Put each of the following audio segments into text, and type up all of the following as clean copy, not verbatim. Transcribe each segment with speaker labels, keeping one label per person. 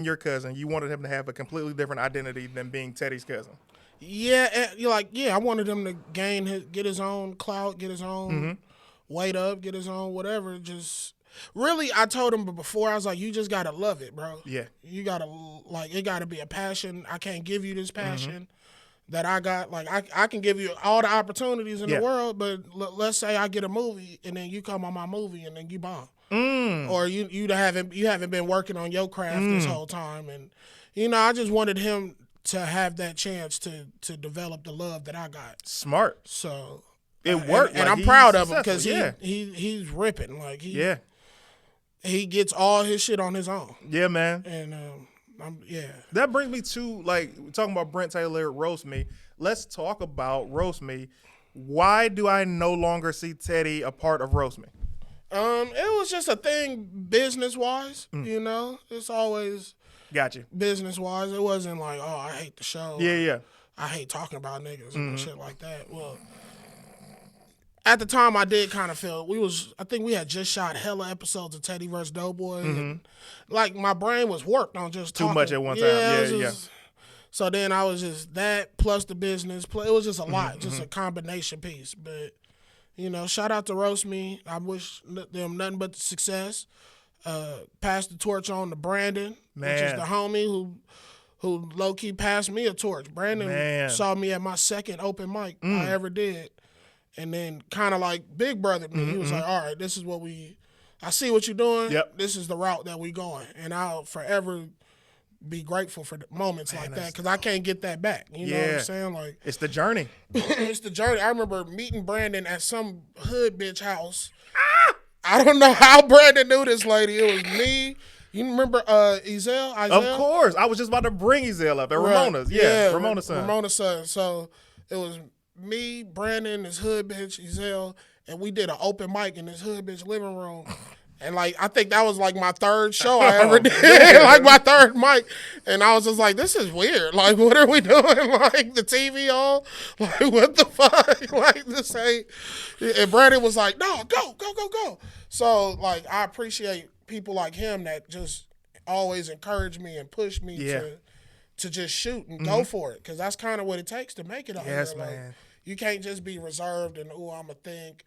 Speaker 1: your cousin, you wanted him to have a completely different identity than being Teddy's cousin.
Speaker 2: Yeah, you're like, I wanted him to get his own clout, get his own weight up, get his own whatever. Just really, I told him before, I was like, you just gotta love it, bro.
Speaker 1: Yeah.
Speaker 2: You gotta it gotta be a passion. I can't give you this passion that I got. Like I can give you all the opportunities in the world, but let's say I get a movie and then you come on my movie and then you bomb. Or you haven't been working on your craft this whole time, and I just wanted him to have that chance to develop the love that I got.
Speaker 1: Smart.
Speaker 2: So
Speaker 1: it worked,
Speaker 2: and I'm proud of him because he's ripping. Like he gets all his shit on his own.
Speaker 1: Yeah, man.
Speaker 2: And
Speaker 1: that brings me to talking about Brent Taylor roast me. Let's talk about roast me. Why do I no longer see Teddy a part of roast me?
Speaker 2: It was just a thing business wise. It's always
Speaker 1: Gotcha.
Speaker 2: Business wise. It wasn't like, oh, I hate the show.
Speaker 1: Yeah.
Speaker 2: I hate talking about niggas and shit like that. Well, at the time, I did kind of feel I think we had just shot hella episodes of Teddy vs. Doughboy. And, my brain was warped on just
Speaker 1: too
Speaker 2: talking.
Speaker 1: much at one time. Yeah.
Speaker 2: So then I was just that plus the business. It was just a lot, just a combination piece. But, shout out to Roast Me. I wish them nothing but success. Pass the torch on to Brandon, which is the homie who low-key passed me a torch. Brandon saw me at my second open mic I ever did. And then kind of like big brother me. He was like, all right, this is what I see what you're doing.
Speaker 1: Yep.
Speaker 2: This is the route that we going. And I'll forever be grateful for moments like that because I can't get that back. You know what I'm saying? Like
Speaker 1: it's the journey.
Speaker 2: It's the journey. I remember meeting Brandon at some hood bitch house. I don't know how Brandon knew this lady. It was me. You remember Ezel?
Speaker 1: Of course. I was just about to bring Ezel up at Ramona's. Yeah, Ramona's son.
Speaker 2: Ramona's son. So it was me, Brandon, this hood bitch, Ezel, and we did an open mic in this hood bitch living room. And, I think that was, my third show I ever did. My third mic. And I was just like, this is weird. What are we doing? The TV on? What the fuck? This ain't... And Brandon was like, no, go. So, I appreciate people like him that just always encourage me and push me to just shoot and go for it. Because that's kind of what it takes to make it out here.
Speaker 1: Yes, man.
Speaker 2: You can't just be reserved and, I'm going to think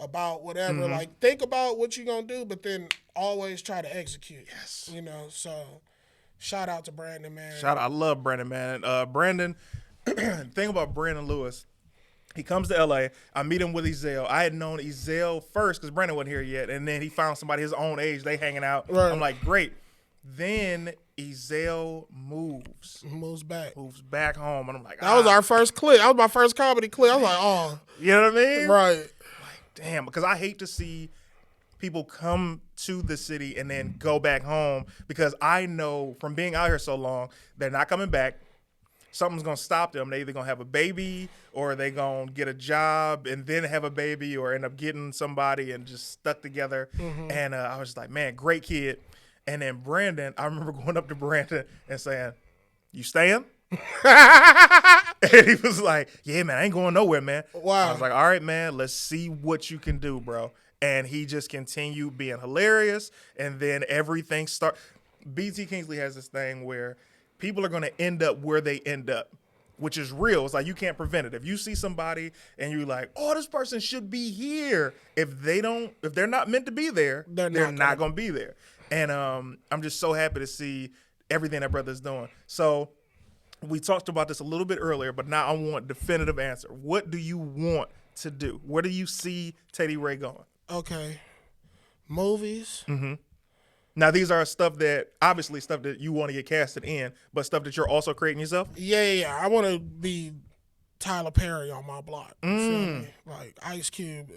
Speaker 2: about whatever. Think about what you're going to do, but then always try to execute.
Speaker 1: Yes.
Speaker 2: So shout out to Brandon, man.
Speaker 1: I love Brandon, man. Brandon, thing about Brandon Lewis, he comes to L.A. I meet him with Ezel. I had known Ezel first because Brandon wasn't here yet, and then he found somebody his own age. They hanging out. Right. I'm like, great. Then Ezel moves back home, and I'm like,
Speaker 2: that was our first clip. That was my first comedy clip. I was like, oh,
Speaker 1: you know what I mean?
Speaker 2: Right.
Speaker 1: Damn, because I hate to see people come to the city and then go back home because I know from being out here so long, they're not coming back. Something's going to stop them. They're either going to have a baby or they're going to get a job and then have a baby or end up getting somebody and just stuck together. And I was just like, man, great kid. And then Brandon, I remember going up to Brandon and saying, you staying? And he was like, yeah, man, I ain't going nowhere, man.
Speaker 2: Wow.
Speaker 1: I was like, all right, man, let's see what you can do, bro. And he just continued being hilarious. And then everything BT Kingsley has this thing where people are going to end up where they end up, which is real. It's like you can't prevent it. If you see somebody and you're like, oh, this person should be here. If they're not meant to be there, they're not going to be there. And I'm just so happy to see everything that brother's doing. So we talked about this a little bit earlier, but now I want a definitive answer. What do you want to do? Where do you see Teddy Ray going?
Speaker 2: Okay. Movies.
Speaker 1: Now, these are stuff that you want to get casted in, but stuff that you're also creating yourself?
Speaker 2: Yeah. I want to be Tyler Perry on my block. You feel me? Like Ice Cube.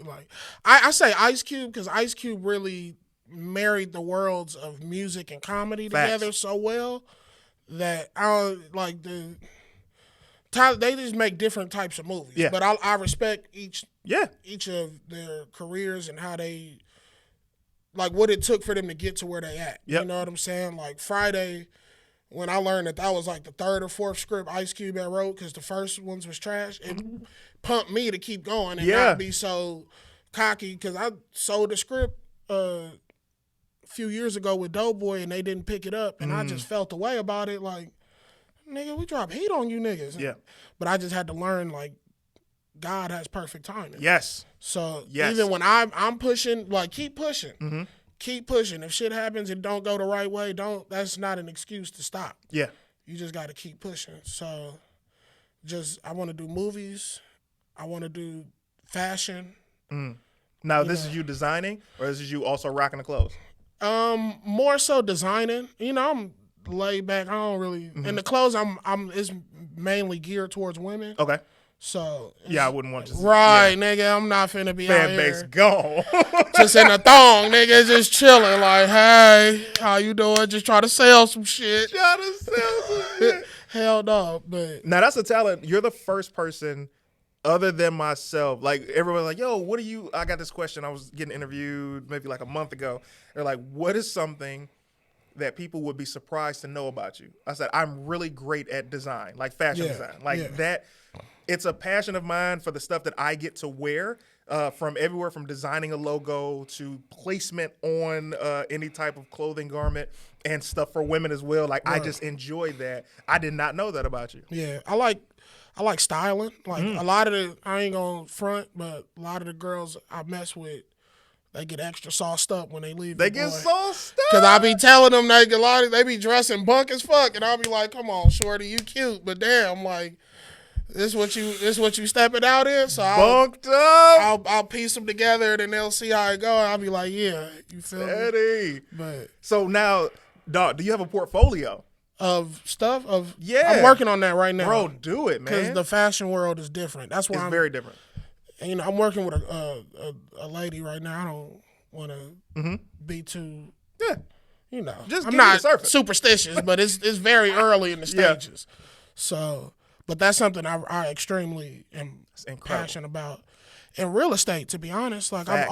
Speaker 2: I say Ice Cube because Ice Cube really married the worlds of music and comedy together so well that I like they just make different types of movies. Yeah. But I respect each of their careers and how they what it took for them to get to where they at. Yep. You know what I'm saying? Like Friday, when I learned that was the third or fourth script Ice Cube had wrote because the first ones was trash, it pumped me to keep going and not be so cocky because I sold the script a few years ago with Doughboy and they didn't pick it up, and I just felt the way about it. Like, nigga, we drop heat on you niggas.
Speaker 1: Yeah.
Speaker 2: But I just had to learn, like, God has perfect timing.
Speaker 1: Yes.
Speaker 2: So
Speaker 1: Yes.
Speaker 2: even when I'm pushing, like, keep pushing.
Speaker 1: Mm-hmm.
Speaker 2: Keep pushing. If shit happens and don't go the right way, that's not an excuse to stop.
Speaker 1: Yeah.
Speaker 2: You just got to keep pushing. So I want to do movies. I want to do fashion.
Speaker 1: Now, this is you designing, or this is you also rocking the clothes?
Speaker 2: More so designing. You know, I'm laid back. I don't really. And the clothes, it's mainly geared towards women.
Speaker 1: Okay.
Speaker 2: So
Speaker 1: yeah, I wouldn't want to.
Speaker 2: Right, nigga. I'm not finna be
Speaker 1: fan
Speaker 2: out
Speaker 1: base
Speaker 2: here
Speaker 1: gone.
Speaker 2: just in a thong, nigga, just chilling. Like, hey, how you doing? Just try to sell some shit.
Speaker 1: Try to sell some shit.
Speaker 2: Hell no, but
Speaker 1: now that's a talent. You're the first person, other than myself. Like everyone's like, yo, what are you? I got this question. I was getting interviewed maybe like a month ago. They're like, what is something that people would be surprised to know about you? I said, I'm really great at design, like fashion design, like that. It's a passion of mine for the stuff that I get to wear, from everywhere from designing a logo to placement on any type of clothing garment and stuff for women as well. Like I just enjoy that. I did not know that about you.
Speaker 2: Yeah, I like styling. Like a lot of I ain't gonna front, but a lot of the girls I mess with, they get extra sauced up when they leave.
Speaker 1: They get sauced up.
Speaker 2: Cause I be telling them they be dressing bunk as fuck, and I'll be like, "Come on, shorty, you cute, but damn, like, this what you stepping out in." So
Speaker 1: bunked up.
Speaker 2: I'll piece them together, and then they'll see how it go. And I'll be like, "Yeah, you feel me?" But
Speaker 1: so now, dog, do you have a portfolio
Speaker 2: of stuff?
Speaker 1: Yeah,
Speaker 2: I'm working on that right now,
Speaker 1: bro. Do it, man.
Speaker 2: Because the fashion world is different. That's why
Speaker 1: it's very different.
Speaker 2: And, you know, I'm working with a lady right now. I don't want to be too, you know.
Speaker 1: Just
Speaker 2: I'm not
Speaker 1: surface.
Speaker 2: superstitious, but it's very early in the stages. So, but that's something I extremely am passionate about. In real estate, to be honest, like I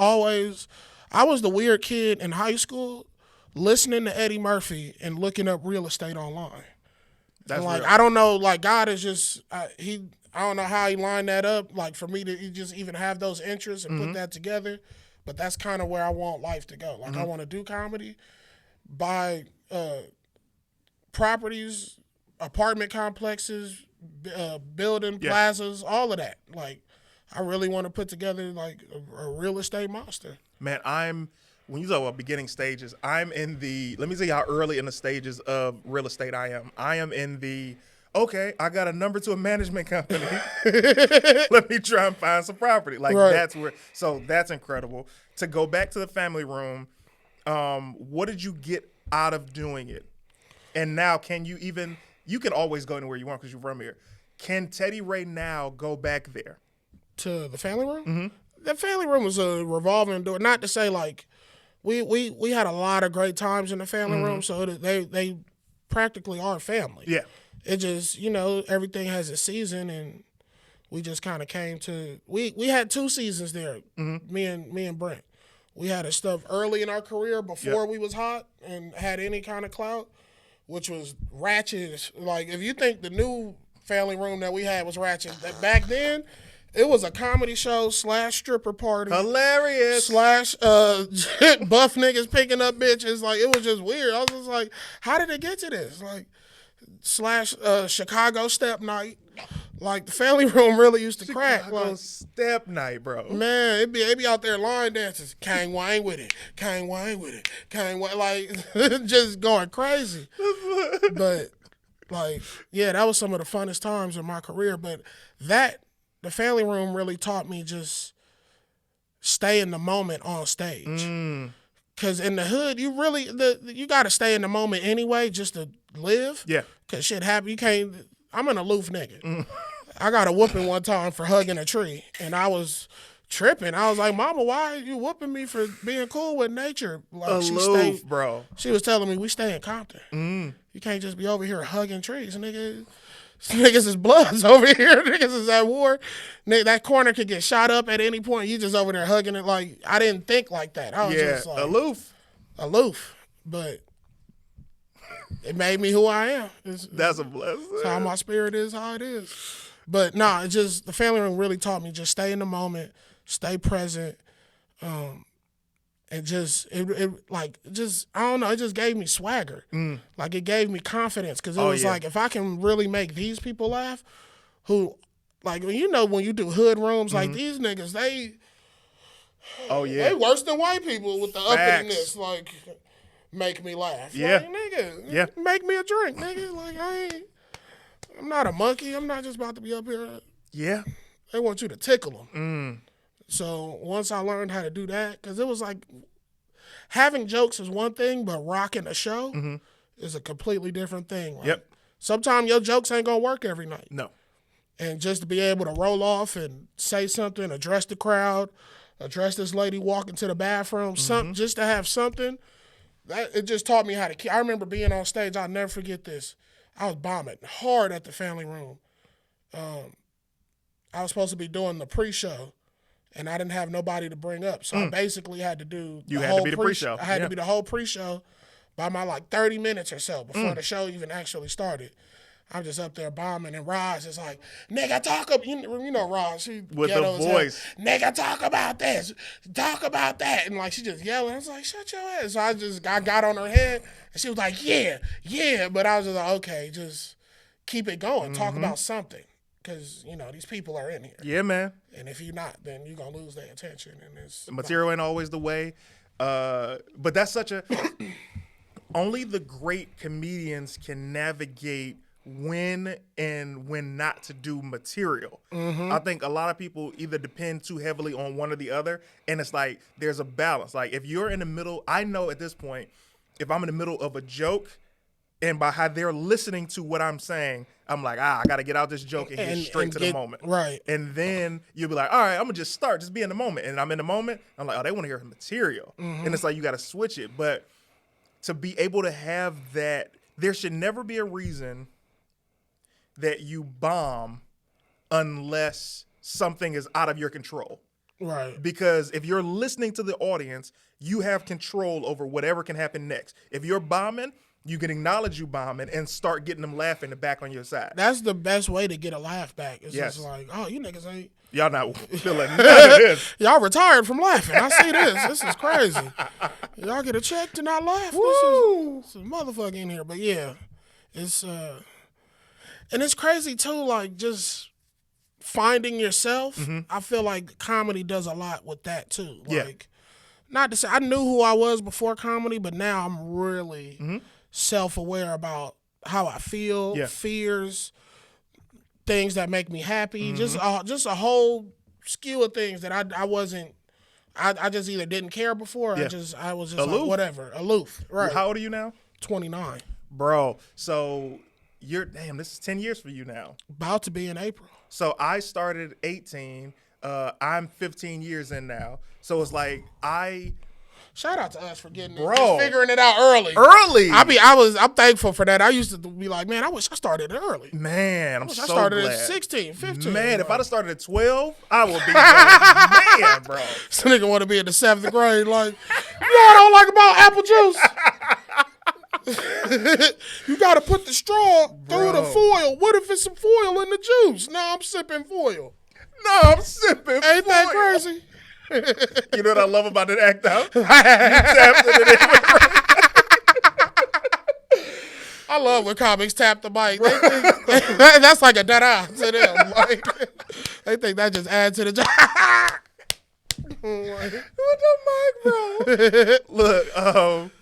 Speaker 2: was the weird kid in high school listening to Eddie Murphy and looking up real estate online.
Speaker 1: That's
Speaker 2: like
Speaker 1: real.
Speaker 2: I don't know, like God is just I don't know how he lined that up, like for me to just even have those interests and put that together. But that's kind of where I want life to go. Like I want to do comedy, buy properties, apartment complexes, building plazas, all of that. Like I really want to put together like a real estate monster.
Speaker 1: Man, when you talk about beginning stages, let me tell you how early in the stages of real estate I am. I am in the, okay, I got a number to a management company. Let me try and find some property. Like that's incredible. To go back to the family room, what did you get out of doing it? And now you can always go anywhere you want because you're from here. Can Teddy Ray now go back there?
Speaker 2: To the family room? Mm-hmm. The family room was a revolving door. Not to say like, we had a lot of great times in the family room, so they practically are family.
Speaker 1: Yeah.
Speaker 2: It just, you know, everything has a season, and we just kind of came to we had 2 seasons there. Me and Brent. We had a stuff early in our career before we was hot and had any kind of clout, which was ratchet. Like if you think the new family room that we had was ratchet, that back then it was a comedy show / stripper party.
Speaker 1: Hilarious.
Speaker 2: / buff niggas picking up bitches. Like it was just weird. I was just like, how did it get to this? Like / Chicago step night. Like the family room really used to crack. Like
Speaker 1: step night, bro.
Speaker 2: Man, it be out there line dances. Kang Wang with it. Kang Wang with it. Kang Wang, like just going crazy. But like, yeah, that was some of the funnest times in my career. But the family room really taught me just stay in the moment on stage. Cause in the hood, you gotta stay in the moment anyway, just to live.
Speaker 1: Yeah.
Speaker 2: Cause shit happen. You can't. I'm an aloof nigga. I got a whooping one time for hugging a tree, and I was tripping. I was like, "Mama, why are you whooping me for being cool with nature?" Like
Speaker 1: aloof, bro.
Speaker 2: She was telling me we stay in Compton. You can't just be over here hugging trees, nigga. Niggas is bloods over here. Niggas is at war. That corner could get shot up at any point. You just over there hugging it. Like I didn't think like that. I was just like aloof. But it made me who I am.
Speaker 1: That's a blessing.
Speaker 2: That's how my spirit is, how it is. But no, it's just the family room really taught me just stay in the moment, stay present, and And just I don't know, it just gave me swagger. Like it gave me confidence because it was like if I can really make these people laugh, who like when you do hood rooms like these niggas, they worse than white people with the uppityness. Like make me laugh.
Speaker 1: Yeah,
Speaker 2: like, nigga, make me a drink, nigga. Like I'm not a monkey. I'm not just about to be up here.
Speaker 1: Yeah,
Speaker 2: they want you to tickle them. So once I learned how to do that, because it was like having jokes is one thing, but rocking a show is a completely different thing. Like, sometimes your jokes ain't gonna work every night.
Speaker 1: No.
Speaker 2: And just to be able to roll off and say something, address the crowd, address this lady walking to the bathroom, something just to have something, it just taught me how to. I remember being on stage. I'll never forget this. I was bombing hard at the family room. I was supposed to be doing the pre-show. And I didn't have nobody to bring up. So I basically had to do the whole pre-show. I had to be the whole pre-show by my 30 minutes or so before the show even actually started. I'm just up there bombing, and Roz is like, nigga, talk about, you know Roz, she
Speaker 1: with the voice.
Speaker 2: Nigga, talk about this, talk about that. And she just yelling. I was like, shut your ass. So I got on her head, and she was like, yeah. But I was just like, okay, just keep it going. Talk about something. Because, these people are in here.
Speaker 1: Yeah, man.
Speaker 2: And if you're not, then you're going to lose their attention. And it's
Speaker 1: material ain't always the way. But that's such a... only the great comedians can navigate when and when not to do material. I think a lot of people either depend too heavily on one or the other. And it's like, there's a balance. Like, if you're in the middle... I know at this point, if I'm in the middle of a joke... And by how they're listening to what I'm saying, I'm like, I got to get out this joke and get straight to the moment.
Speaker 2: Right.
Speaker 1: And then you'll be like, all right, I'm going to just be in the moment. And I'm in the moment. I'm like, oh, they want to hear material. And it's like, you got to switch it. But to be able to have that, there should never be a reason that you bomb unless something is out of your control.
Speaker 2: Right.
Speaker 1: Because if you're listening to the audience, you have control over whatever can happen next. If you're bombing, you can acknowledge you bombing and start getting them laughing and back on your side.
Speaker 2: That's the best way to get a laugh back. It's just like, oh, you niggas ain't.
Speaker 1: Y'all not feeling none of this.
Speaker 2: Y'all retired from laughing. I see this. This is crazy. Y'all get a check to not laugh.
Speaker 1: Woo!
Speaker 2: This is a motherfucker in here. But yeah, it's and it's crazy too. Just finding yourself. I feel like comedy does a lot with that too. Not to say I knew who I was before comedy, but now I'm really self-aware about how I feel, fears, things that make me happy, just a whole skew of things that I wasn't. I just either didn't care before. Or I was just
Speaker 1: aloof.
Speaker 2: Like, whatever, aloof. Right.
Speaker 1: How old are you now?
Speaker 2: 29.
Speaker 1: Bro, so this is 10 years for you now.
Speaker 2: About to be in April.
Speaker 1: So I started 18. I'm 15 years in now. So it's like
Speaker 2: Shout out to us for getting figuring it out
Speaker 1: early.
Speaker 2: I'm thankful for that. I used to be like, man, I wish I started early.
Speaker 1: Man, I
Speaker 2: started
Speaker 1: glad.
Speaker 2: At 16, 15.
Speaker 1: Man, if I'd have started at 12, I would be man, bro.
Speaker 2: This nigga want to be in the 7th grade. Like, you know what I don't like about apple juice? You got to put the straw through the foil. What if it's some foil in the juice? No, I'm sipping foil. Ain't that crazy?
Speaker 1: You know what I love about that act out? You tapped it in.
Speaker 2: I love when comics tap the mic. They think, that's like a da-da to them. They think that just adds to the job.
Speaker 1: What the mic, bro? Look,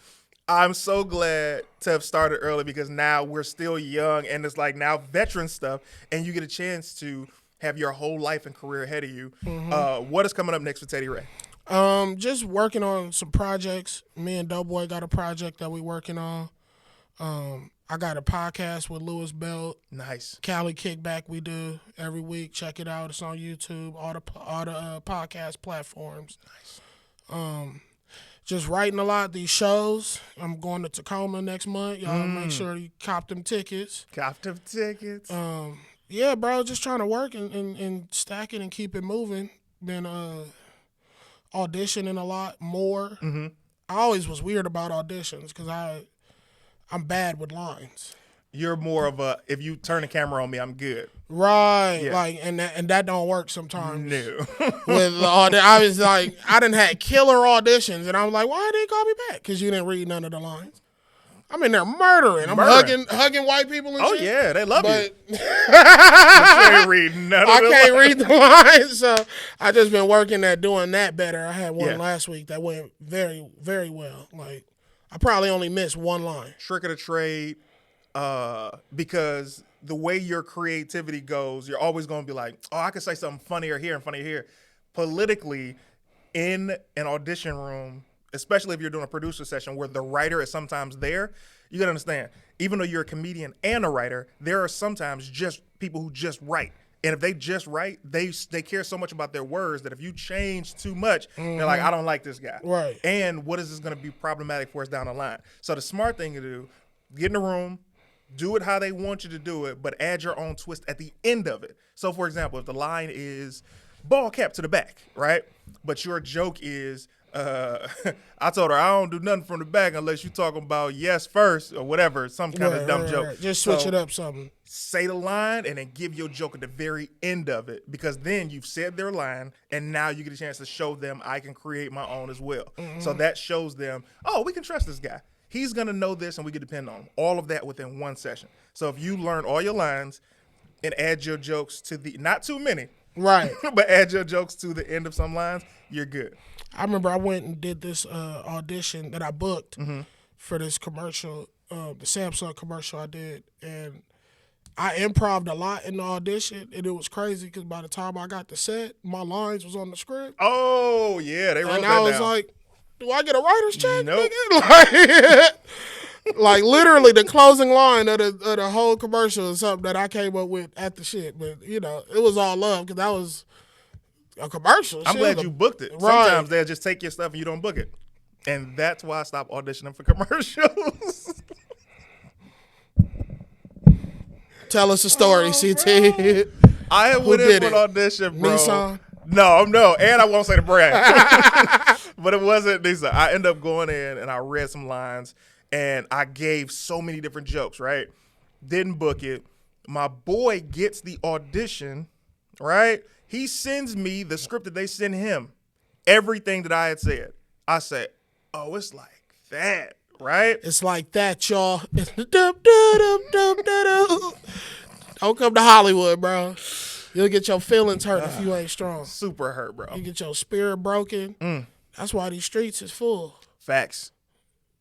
Speaker 1: I'm so glad to have started early because now we're still young and it's like now veteran stuff and you get a chance to have your whole life and career ahead of you. What is coming up next for Teddy Ray?
Speaker 2: Just working on some projects. Me and Doughboy got a project that we working on. I got a podcast with Lewis Belt.
Speaker 1: Nice.
Speaker 2: Cali Kickback we do every week. Check it out. It's on YouTube, all the podcast platforms.
Speaker 1: Nice.
Speaker 2: Just writing a lot of these shows. I'm going to Tacoma next month. Y'all make sure you cop them tickets. Yeah, bro, just trying to work and stack it and keep it moving. Been auditioning a lot more. I always was weird about auditions because I'm bad with lines.
Speaker 1: You're more of a, if you turn the camera on me, I'm good.
Speaker 2: Right.
Speaker 1: Yeah.
Speaker 2: Like, and that don't work sometimes.
Speaker 1: No.
Speaker 2: With I was like, I done had killer auditions, and I was like, why didn't you call me back? Because you didn't read none of the lines. I'm in there murdering. I'm hugging white people and
Speaker 1: Oh,
Speaker 2: shit.
Speaker 1: yeah, they love you.
Speaker 2: But
Speaker 1: I can't read none of
Speaker 2: I
Speaker 1: them.
Speaker 2: can't read the lines, so I just been working at doing that better. I had one last week that went very, very well. Like, I probably only missed one line.
Speaker 1: Trick of the trade, because the way your creativity goes, you're always going to be like, oh, I could say something funnier here and funnier here. Politically, in an audition room, especially if you're doing a producer session where the writer is sometimes there, you got to understand, even though you're a comedian and a writer, there are sometimes just people who just write. And if they just write, they care so much about their words that if you change too much, they're like, I don't like this guy.
Speaker 2: Right.
Speaker 1: And what is this going to be problematic for us down the line? So the smart thing to do, get in the room, do it how they want you to do it, but add your own twist at the end of it. So, for example, if the line is ball cap to the back, right? But your joke is, I told her I don't do nothing from the back unless you talking about yes first or whatever, some kind of dumb joke.
Speaker 2: Just switch it up something.
Speaker 1: Say the line and then give your joke at the very end of it, because then you've said their line and now you get a chance to show them I can create my own as well. So that shows them, oh, we can trust this guy. He's going to know this and we can depend on him. All of that within one session. So if you learn all your lines and add your jokes to the, not too many,
Speaker 2: right,
Speaker 1: but add your jokes to the end of some lines, you're good.
Speaker 2: I remember I went and did this audition that I booked for this commercial, the Samsung commercial I did, and I improv'd a lot in the audition, and it was crazy because by the time I got to set, my lines was on the script.
Speaker 1: Oh, yeah, they wrote
Speaker 2: and
Speaker 1: that
Speaker 2: I was
Speaker 1: down.
Speaker 2: like, do I get a writer's check?
Speaker 1: Nope.
Speaker 2: Like literally the closing line of the whole commercial is something that I came up with at the shit. But, you know, it was all love because that was a commercial.
Speaker 1: I'm glad you booked it.
Speaker 2: Right.
Speaker 1: Sometimes they'll just take your stuff and you don't book it. And that's why I stopped auditioning for commercials.
Speaker 2: Tell us a story, CT.
Speaker 1: I went in for an audition, bro.
Speaker 2: Nissan?
Speaker 1: No, and I won't say the brand. But it wasn't Nissan. I ended up going in and I read some lines and I gave so many different jokes, right? Didn't book it. My boy gets the audition, right? He sends me the script that they sent him, everything that I had said. I said, oh, it's like that, right?
Speaker 2: It's like that, y'all. Don't come to Hollywood, bro. You'll get your feelings hurt if you ain't strong.
Speaker 1: Super hurt, bro.
Speaker 2: You get your spirit broken. That's why these streets is full.
Speaker 1: Facts.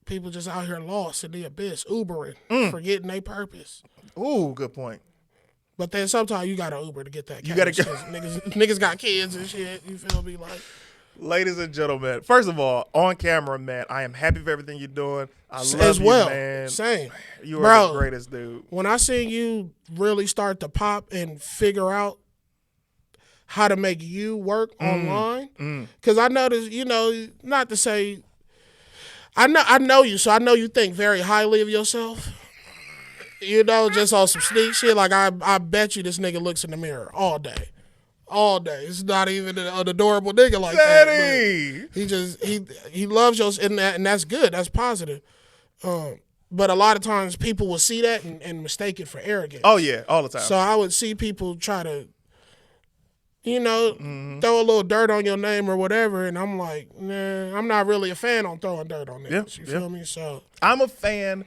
Speaker 2: People just out here lost in the abyss, Ubering, forgetting their purpose.
Speaker 1: Ooh, good point.
Speaker 2: But then sometimes you got to Uber to get that cash.
Speaker 1: You gotta go.
Speaker 2: Niggas got kids and shit. You feel me? Like,
Speaker 1: ladies and gentlemen, first of all, on camera, man, I am happy for everything you're doing. I love
Speaker 2: as
Speaker 1: you,
Speaker 2: well.
Speaker 1: man.
Speaker 2: Same.
Speaker 1: You are
Speaker 2: Bro,
Speaker 1: the greatest, dude.
Speaker 2: When I seen you really start to pop and figure out how to make you work online, because I noticed, you know, not to say, I know you, so I know you think very highly of yourself. You know, just on some sneak shit. Like, I bet you this nigga looks in the mirror all day. All day. It's not even an adorable nigga like
Speaker 1: Daddy.
Speaker 2: that. He loves you, and that's good. That's positive. But a lot of times people will see that and mistake it for arrogance.
Speaker 1: Oh, yeah, all the time.
Speaker 2: So I would see people try to, you know, throw a little dirt on your name or whatever, and I'm like, nah, I'm not really a fan on throwing dirt on niggas. You feel me? So
Speaker 1: I'm a fan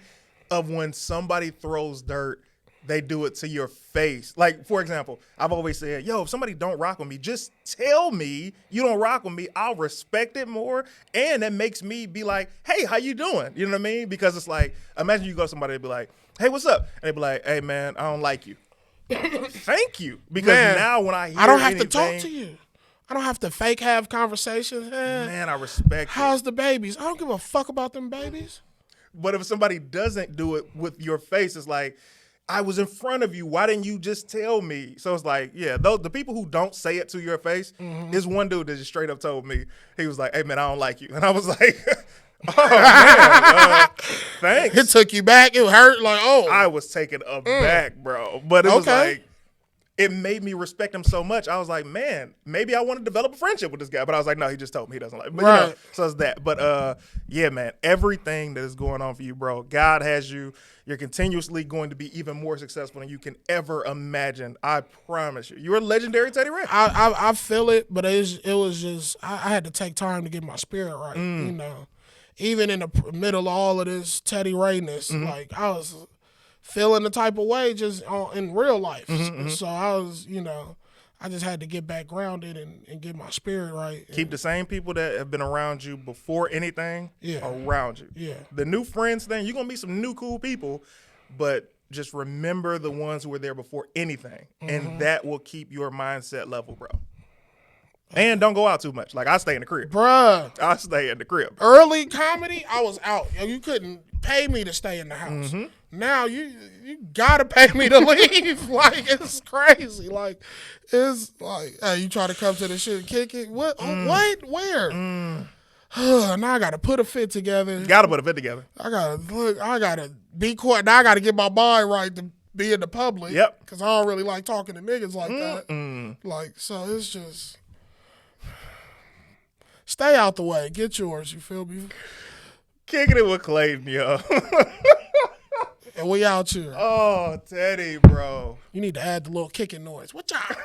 Speaker 1: of when somebody throws dirt, they do it to your face. Like, for example, I've always said, yo, if somebody don't rock with me, just tell me you don't rock with me. I'll respect it more. And that makes me be like, hey, how you doing? You know what I mean? Because it's like, imagine you go to somebody and be like, hey, what's up? And they be like, hey, man, I don't like you. Thank you. Because now when I hear
Speaker 2: I don't have
Speaker 1: anything,
Speaker 2: to talk to you. I don't have to fake have conversations.
Speaker 1: Man, I respect
Speaker 2: How's
Speaker 1: it.
Speaker 2: the babies? I don't give a fuck about them babies.
Speaker 1: But if somebody doesn't do it with your face, it's like, I was in front of you. Why didn't you just tell me? So it's like, yeah, the people who don't say it to your face, there's one dude that just straight up told me, he was like, hey, man, I don't like you. And I was like, oh, man, thanks.
Speaker 2: It took you back. It hurt. Like, oh.
Speaker 1: I was taken aback, bro. But it was like, it made me respect him so much. I was like, man, maybe I want to develop a friendship with this guy. But I was like, no, he just told me he doesn't like me. But,
Speaker 2: Right.
Speaker 1: you know, so it's that. But, yeah, man, everything that is going on for you, bro, God has you. You're continuously going to be even more successful than you can ever imagine. I promise you. You're a legendary Teddy Ray.
Speaker 2: I feel it, but it was just I had to take time to get my spirit right. You know, even in the middle of all of this Teddy Rayness, like I was feeling the type of way just in real life. So I was, you know, I just had to get back grounded and get my spirit right.
Speaker 1: Keep the same people that have been around you before anything around you.
Speaker 2: Yeah.
Speaker 1: The new friends thing, you're going to meet some new cool people, but just remember the ones who were there before anything, and that will keep your mindset level, bro. And don't go out too much. Like, I stay in the crib.
Speaker 2: Bruh.
Speaker 1: I stay in the crib.
Speaker 2: Early comedy, I was out. You couldn't pay me to stay in the house. Now you gotta pay me to leave. Like, it's crazy. Like, it's like, hey, you try to come to the shit and kick it? What? What? Where? Now I gotta put a fit together.
Speaker 1: You got to put a fit together.
Speaker 2: I gotta be quiet. Now I gotta get my mind right to be in the public.
Speaker 1: Yep.
Speaker 2: Because I don't really like talking to niggas like that. Like, so it's just stay out the way. Get yours. You feel me?
Speaker 1: Kicking it with Clayton, yo.
Speaker 2: And we out here.
Speaker 1: Oh, Teddy, bro.
Speaker 2: You need to add the little kicking noise. What y'all?